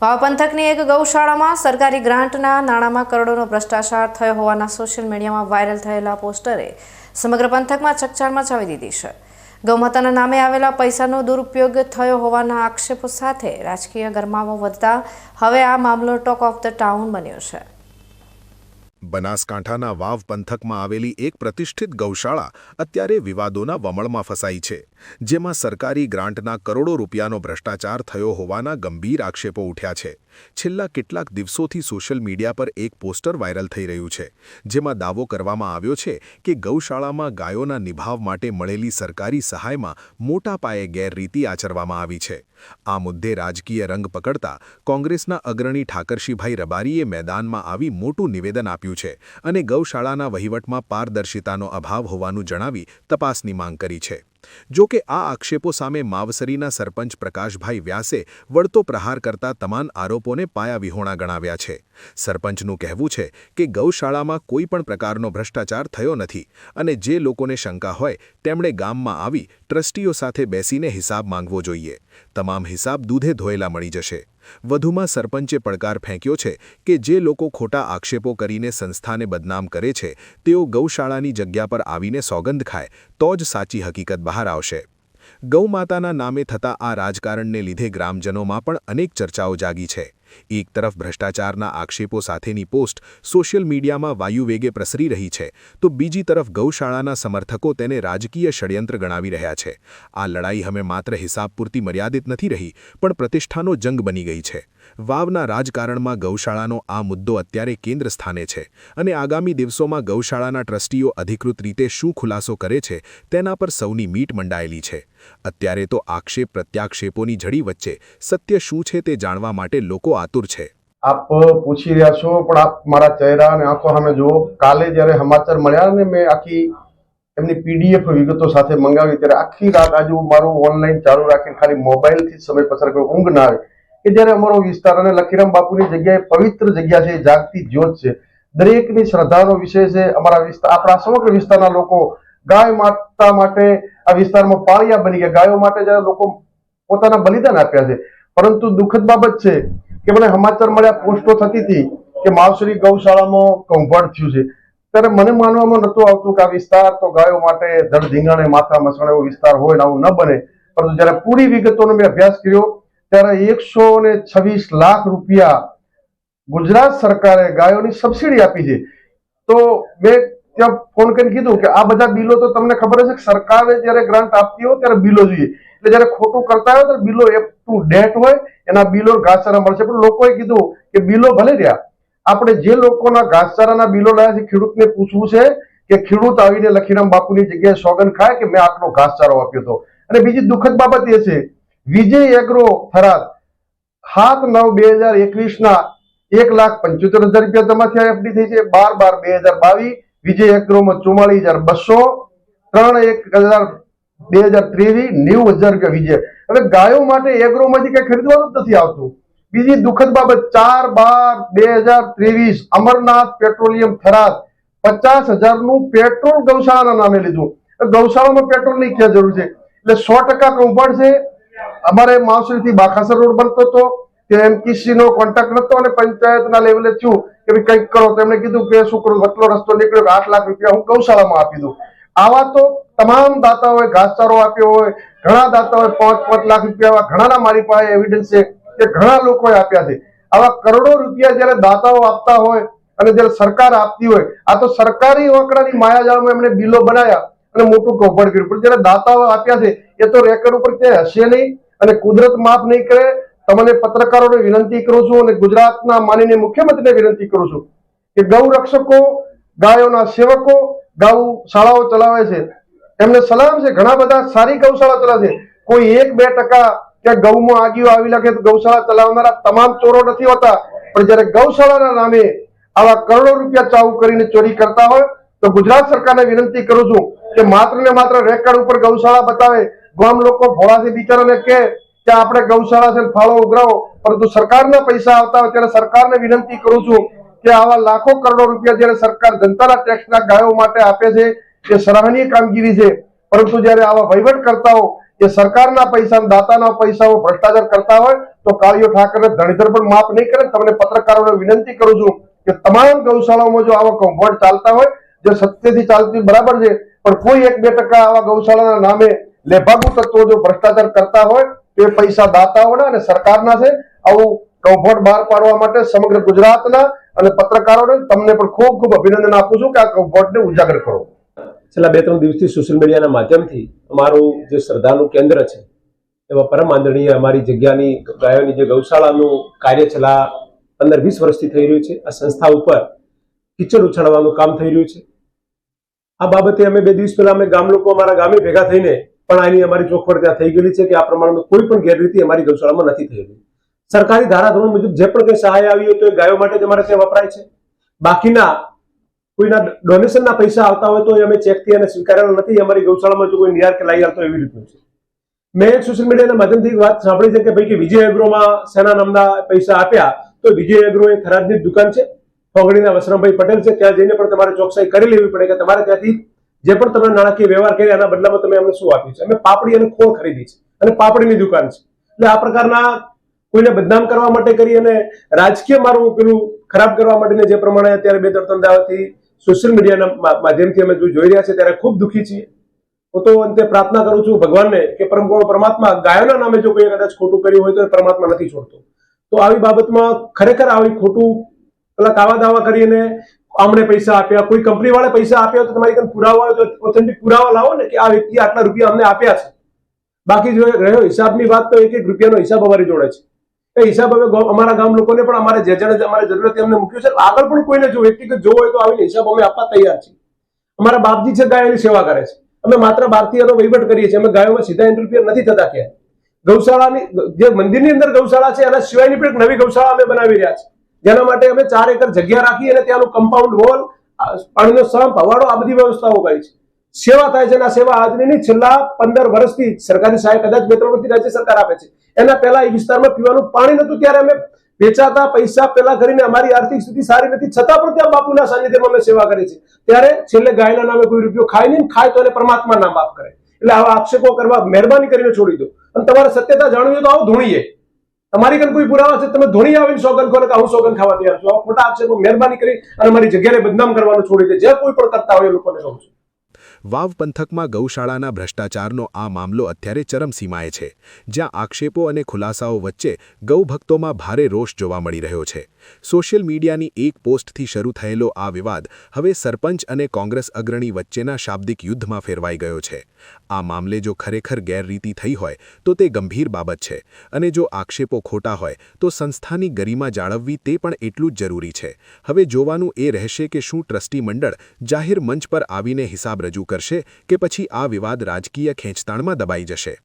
વાવ પંથકની એક ગૌશાળામાં સરકારી ગ્રાન્ટના નાણાંમાં કરોડોનો ભ્રષ્ટાચાર થયો હોવાના સોશિયલ મીડિયામાં વાયરલ થયેલા પોસ્ટરે સમગ્ર પંથકમાં ચકચાર મચાવી દીધી છે। ગૌમાતાના નામે આવેલા પૈસાનો દુરુપયોગ થયો હોવાના આક્ષેપો સાથે રાજકીય ગરમાવો વધતા હવે આ મામલો ટોક ઓફ ધ ટાઉન બન્યો છે। બનાસકાંઠાના વાવ પંથકમાં આવેલી એક પ્રતિષ્ઠિત ગૌશાળા અત્યારે વિવાદોના વમળમાં ફસાઈ છે, જેમાં સરકારી ગ્રાન્ટના કરોડો રૂપિયાનો ભ્રષ્ટાચાર થયો હોવાના ગંભીર આક્ષેપો ઉઠ્યા છે। છેલ્લા કેટલાક દિવસોથી સોશિયલ મીડિયા પર એક પોસ્ટર વાયરલ થઈ રહ્યું છે, જેમાં દાવો કરવામાં આવ્યો છે કે ગૌશાળામાં ગાયોના નિભાવ માટે મળેલી સરકારી સહાયમાં મોટા પાયે ગેરરીતિ આચરવામાં આવી છે। આ મુદ્દે રાજકીય રંગ પકડતા કોંગ્રેસના અગ્રણી ઠાકરશીભાઈ રબારીએ મેદાનમાં આવી મોટું નિવેદન આપ્યું છે અને ગૌશાળાના વહીવટમાં પારદર્શિતાનો અભાવ હોવાનું જણાવી તપાસની માંગ કરી છે। જો કે આ આક્ષેપો સામે માવસરીના સરપંચ પ્રકાશભાઈ વ્યાસે વળતો પ્રહાર કરતા તમામ આરોપોને પાયાવિહોણા ગણાવ્યા છે। સરપંચનું કહેવું છે કે ગૌશાળામાં કોઈ પણ પ્રકારનો ભ્રષ્ટાચાર થયો નથી અને જે લોકોને શંકા હોય તેમણે ગામમાં આવી ટ્રસ્ટીઓ સાથે બેસીને હિસાબ માંગવો જોઈએ। તમામ હિસાબ દૂધે ધોયેલા મળી જશે। વધુમાં સરપંચે પડકાર ફેંક્યો છે કે જે લોકો ખોટા આક્ષેપો કરીને સંસ્થાને બદનામ કરે છે તેઓ ગૌશાળાની જગ્યા પર આવીને સોગંદ ખાય તો જ સાચી હકીકત બહાર આવશે। ગૌમાતાના નામે થતા આ રાજકારણને લીધે ગ્રામજનોમાં પણ અનેક ચર્ચાઓ જાગી છે। એક તરફ ભ્રષ્ટાચારના આક્ષેપો સાથેની પોસ્ટ સોશિયલ મીડિયામાં વાયુવેગે પ્રસરી રહી છે, તો બીજી તરફ ગૌશાળાના સમર્થકો તેને રાજકીય ષડયંત્ર ગણાવી રહ્યા છે। આ લડાઈ હવે માત્ર હિસાબ પૂરતી મર્યાદિત નથી રહી, પણ પ્રતિષ્ઠાનો જંગ બની ગઈ છે। વાવના રાજકારણમાં ગૌશાળાનો આ મુદ્દો અત્યારે કેન્દ્ર સ્થાને છે અને આગામી દિવસોમાં ગૌશાળાના ટ્રસ્ટીઓ અધિકૃત રીતે શું ખુલાસો કરે છે તેના પર સૌની મીટ મંડાયેલી છે। અત્યારે તો આક્ષેપ પ્રત્યાક્ષેપોની ઝડી વચ્ચે સત્ય શું છે તે જાણવા માટે લોકો આતુર છે। આપ પૂછી રહ્યા છો, પણ આપ મારા ચહેરા અને આંખો સામે જુઓ। કાલે જ્યારે સમાચાર મળ્યા ને મેં આખી એમની પીડીએફ વિગતો સાથે મંગાવી, ત્યારે આખી રાત આજુ મારું ઓનલાઈન ચાલુ રાખીને ખાલી મોબાઈલથી સમય પસાર કર્યો, ઊંઘ ના આવે કે જ્યારે અમારો વિસ્તાર અને લખીરામ બાપુની જગ્યાએ પવિત્ર જગ્યા છે, જાગતી જ્યોત છે, દરેકની શ્રદ્ધાનો વિષય છે। અમારા વિસ્તાર, આપણા સમગ્ર વિસ્તારના લોકો ગાય માતા માટે આ વિસ્તારમાં પાળિયા બની ગયા। ગાયો માટે જ્યારે લોકો પોતાના બલિદાન આપ્યા છે, પરંતુ દુઃખદ બાબત છે કે મને સમાચાર મળ્યા, પોસ્ટો થતી હતી કે માવસરી ગૌશાળામાં કૌભાંડ થયું છે, ત્યારે મને માનવામાં નહોતું આવતું કે આ વિસ્તાર તો ગાયો માટે ધડ ધીંગાણે માથા મસણે એવો વિસ્તાર હોય ને આવું ન બને। પરંતુ જ્યારે પૂરી વિગતોનો મેં અભ્યાસ કર્યો ત્યારે 126 લાખ રૂપિયા ગુજરાત સરકારે ગાયોની સબસિડી આપી છે। તો મેં ત્યાં ફોન કરીને કીધું કે આ બધા બિલો તો તમને ખબર હશે કે સરકારે જ્યારે ગ્રાન્ટ આપતી હોય ત્યારે બિલો જોઈએ, એટલે જ્યારે ખોટું કરતા હોય ત્યારે બિલો અપ ટુ ડેટ હોય, એના બિલો ઘાસચારા મળશે। પણ લોકોએ કીધું કે બિલો ભલે રહ્યા, આપણે જે લોકોના ઘાસચારાના બિલો લાયા છે ખેડૂતને પૂછવું છે કે ખેડૂત આવીને લખીરામ બાપુની જગ્યાએ સોગંદ ખાય કે મેં આટલો ઘાસચારો આપ્યો હતો। અને બીજી દુઃખદ બાબત એ છે, વિજય એગ્રો થરાદ 7/9/2021 1,75,000 રૂપિયા જમા થયા, એફડી થઈ છે। 12/12/2022 વિજય એગ્રોમાં 44,200, 3/1/2023 90,000 રૂપિયા વિજય। હવે ગાયો માટે એગ્રોમાંથી કઈ ખરીદવાનું જ નથી આવતું। બીજી દુઃખદ બાબત 4/12/2023 અમરનાથ પેટ્રોલિયમ થરાદ 50,000 નું પેટ્રોલ ગૌશાળાના નામે લીધું। ગૌશાળામાં પેટ્રોલ ની ક્યાં જરૂર છે? એટલે 100% કૌભાંડ છે। અમારે માવસરીથી બાખાસર રોડ બનતો હતો, તે એમટીસી નો કોન્ટ્રાક્ટ નતો અને પંચાયતના લેવલે થયું કે ભાઈ કંઈક કરો, તો એમણે કીધું કે શું કરું, વચલો રસ્તો નીકળ્યો કે 8 લાખ રૂપિયા હું ગૌશાળામાં આપી દઉં। આવા તો તમામ દાતાઓએ ઘાસચારો આપ્યો હોય, ઘણા દાતાઓએ 5 લાખ રૂપિયા, ઘણાના મારી પાસે એવિડન્સ છે કે ઘણા લોકોએ આપ્યા છે। આવા કરોડો રૂપિયા જ્યારે દાતાઓ આપતા હોય અને જ્યારે સરકાર આપતી હોય, આ તો સરકારી આંકડાની માયાજાળમાં એમણે બિલો બનાવ્યા અને મોટું કૌભાંડ કર્યું। પણ જ્યારે દાતાઓ આપ્યા છે એ તો રેકર્ડ ઉપર ક્યાંય હશે નહીં અને કુદરત માફ નહીં કરે। તમને પત્રકારોને વિનંતી કરું છું અને ગુજરાતના માનનીય મુખ્યમંત્રીને વિનંતી કરું છું કે ગૌ રક્ષકો, ગાયોના સેવકો ગૌ શાળાઓ ચલાવે છે, એમને સલામ છે, ઘણા બધા સારી ગૌશાળા ચલાવે છે। કોઈ 1-2% કે ગૌમાં આગીઓ આવી લાગે તો ગૌશાળા ચલાવનારા તમામ ચોરો નથી હોતા, પણ જ્યારે ગૌશાળાના નામે આવા કરોડો રૂપિયા ચાઉ કરીને ચોરી કરતા હોય તો ગુજરાત સરકારને વિનંતી કરું છું કે માત્ર ને માત્ર રેકર્ડ ઉપર ગૌશાળા બતાવે। ગામ લોકો ભોળાથી બિચારાને કે આપણે ગૌશાળા છે ફાળો ઉઘરાવો, પરંતુ સરકારના પૈસા આવતા હોય ત્યારે સરકારને વિનંતી કરું છું કે આવા લાખો કરોડો રૂપિયા જ્યારે સરકાર જનતાના ટેક્સના ગાયો માટે આપે છે એ સરાહનીય કામગીરી છે, પરંતુ જ્યારે આવા વહીવટ કરતાઓ એ સરકારના પૈસા, દાતાના પૈસાઓ ભ્રષ્ટાચાર કરતા હોય તો કાળીઓ ઠાકરે ધણીધર પણ માફ નહીં કરે. તમને પત્રકારોને વિનંતી કરું છું કે તમામ ગૌશાળાઓમાં જો આવા કૌભાંડ ચાલતા હોય, જે સત્યથી ચાલતી બરાબર છે, પણ કોઈ 1-2% આવા ગૌશાળાના નામે લેભાગુ તત્વો જો ભ્રષ્ટાચાર કરતા હોય તો એ પૈસા દાતાઓના અને સરકારના છે. આવું કૌભાંડ બહાર પાડવા માટે સમગ્ર ગુજરાતના અને પત્રકારોને તમને પણ ખૂબ ખૂબ અભિનંદન આપું છું કે આ કૌભાંડને ઉજાગર કરો. છેલ્લા 2-3 દિવસથી સોશિયલ મીડિયાના માધ્યમથી અમારું જે શ્રદ્ધાનું કેન્દ્ર છે એવા પરમ આદરણીય અમારી જગ્યાની ગાયોની જે ગૌશાળાનું કાર્ય છેલ્લા 15-20 વર્ષથી થઈ રહ્યું છે. આ સંસ્થા ઉપર કીચડ ઉછાળવાનું કામ થઈ રહ્યું છે. આ બાબતે અમે 2 દિવસ પહેલા અમે ગામ લોકો અમારા ગામે ભેગા થઈને પણ આની અમારી ચોખવટ ત્યાં થઈ ગયેલી છે કે આ પ્રમાણમાં કોઈ પણ ગેરરીતિ અમારી ગૌશાળામાં નથી થયેલી. સરકારી ધારાધોરણ મુજબ જે પણ કંઈ સહાય આવી હોય તો એ ગાયો માટે જ અમારે ત્યાં વપરાય છે. બાકીના કોઈના ડોનેશનના પૈસા આવતા હોય તો એ અમે ચેકથી અને સ્વીકારેલા નથી. અમારી ગૌશાળામાં જો કોઈ નિયાર કે લાવી આવતો એવી રીતનું છે. મેં સોશિયલ મીડિયાના માધ્યમથી એક વાત સાંભળી છે કે ભાઈ કે વિજય એગ્રોમાં સેના નામના પૈસા આપ્યા, તો વિજય એગ્રો એ થરાદની દુકાન છે, ફોગડીના વસરામભાઈ પટેલ છે, ત્યાં જઈને પણ તમારે ચોકસાઈ કરી લેવી પડે કે તમારે ત્યાંથી જે પણ તમે નાણાકીય વ્યવહાર કર્યા એના બદલામાં તમે અમને શું આપ્યું છે. અમે પાપડી અને ખોળ ખરીદી છે અને પાપડીની દુકાન છે. એટલે આ પ્રકારના કોઈને બદનામ કરવા માટે કરી અને રાજકીય મારું પેલું ખરાબ કરવા માટે જે પ્રમાણે અત્યારે 2-3 દાવાથી સોશિયલ મીડિયાના માધ્યમથી અમે જોઈ રહ્યા છે ત્યારે ખૂબ દુઃખી છીએ. હું તો અંતે પ્રાર્થના કરું છું ભગવાનને કે પરમાત્મા ગાયોના નામે જો કોઈ કદાચ ખોટું કર્યું હોય તો એ પરમાત્મા નથી છોડતો. તો આવી બાબતમાં ખરેખર આવી ખોટું પેલા કાવા દાવા કરીને આમણે પૈસા આપ્યા, કોઈ કંપની વાળા પૈસા આપ્યા તો તમારી પાસે પુરાવા હોય તો ઓથેન્ટિક પુરાવા લાવો ને કે આ વ્યક્તિ આટલા રૂપિયા અમને આપ્યા છે. બાકી જો રહ્યો હિસાબની વાત તો 1-1 રૂપિયાનો હિસાબ અમારી જોડે છે. એ હિસાબ હવે અમારા ગામ લોકોને પણ અમારે જે જણે અમારે જરૂરત એમને મૂક્યું છે. આગળ પણ કોઈને જો વ્યક્તિગત જોવો હોય તો આવીને હિસાબ અમે આપવા તૈયાર છીએ. અમારા બાપજી છે ગાયોની સેવા કરે છે, અમે માત્ર ભારતીયનો વહીવટ કરીએ છીએ. અમે ગાયોમાં સીધા ઇન્ટરફિયર નથી થતા. ક્યાં ગૌશાળાની જે મંદિરની અંદર ગૌશાળા છે એના સિવાયની પણ એક નવી ગૌશાળા અમે બનાવી રહ્યા છીએ, જેના માટે અમે 4 એકર જગ્યા રાખી અને ત્યાંનું કમ્પાઉન્ડ વોલ, પાણીનો સંપ, હવાડો આ બધી વ્યવસ્થાઓ કરી છે. સેવા થાય છે અને આ સેવા આજની નહીં, છેલ્લા 15 વર્ષથી સરકારી સહાય કદાચ 2-3 વર્ષથી રાજ્ય સરકાર આપે છે. એના પહેલા એ વિસ્તારમાં પીવાનું પાણી નતું ત્યારે અમે વેચાતા પૈસા પેલા કરીને અમારી આર્થિક સ્થિતિ સારી નથી છતાં પણ ત્યાં બાપુના સાનિધ્યમાં અમે સેવા કરી છે. ત્યારે છેલ્લે ગાયના નામે કોઈ રૂપિયો ખાય નહીં, ખાય તો એને પરમાત્મા નામ માફ કરે. એટલે આવા આક્ષેપો કરવા મહેરબાની કરીને છોડી દો. અને તમારે સત્યતા જાણવી તો આવો ધોણીએ, તમારી કંઈ કોઈ પુરાવા છે તમે ધોણી આવીને સોગન ખો કે હું સોગન ખાવા તૈયાર છું. આવા ખોટા આક્ષેપો મહેરબાની કરી અને અમારી જગ્યાને બદનામ કરવાનું છોડી દે. જે કોઈ પણ કરતા હોય એ લોકોને કહું છું. વાવ પંથકમાં ગૌશાળાના ભ્રષ્ટાચારનો આ મામલો અત્યારે ચરમસીમાએ છે, જ્યાં આક્ષેપો અને ખુલાસાઓ વચ્ચે ગૌભક્તોમાં ભારે રોષ જોવા મળી રહ્યો છે. સોશિયલ મીડિયાની એક પોસ્ટથી શરૂ થયેલો આ વિવાદ હવે સરપંચ અને કોંગ્રેસ અગ્રણી વચ્ચેના શાબ્દિક યુદ્ધમાં ફેરવાઈ ગયો છે. આ મામલે જો ખરેખર ગેરરીતિ થઈ હોય તો તે ગંભીર બાબત છે, અને જો આક્ષેપો ખોટા હોય તો સંસ્થાની ગરિમા જાળવવી તે પણ એટલું જ જરૂરી છે. હવે જોવાનું એ રહેશે કે શું ટ્રસ્ટી મંડળ જાહેર મંચ પર આવીને હિસાબ રજૂ કરશે કે પછી આ વિવાદ રાજકીય ખેંચતાણમાં દબાઈ જશે.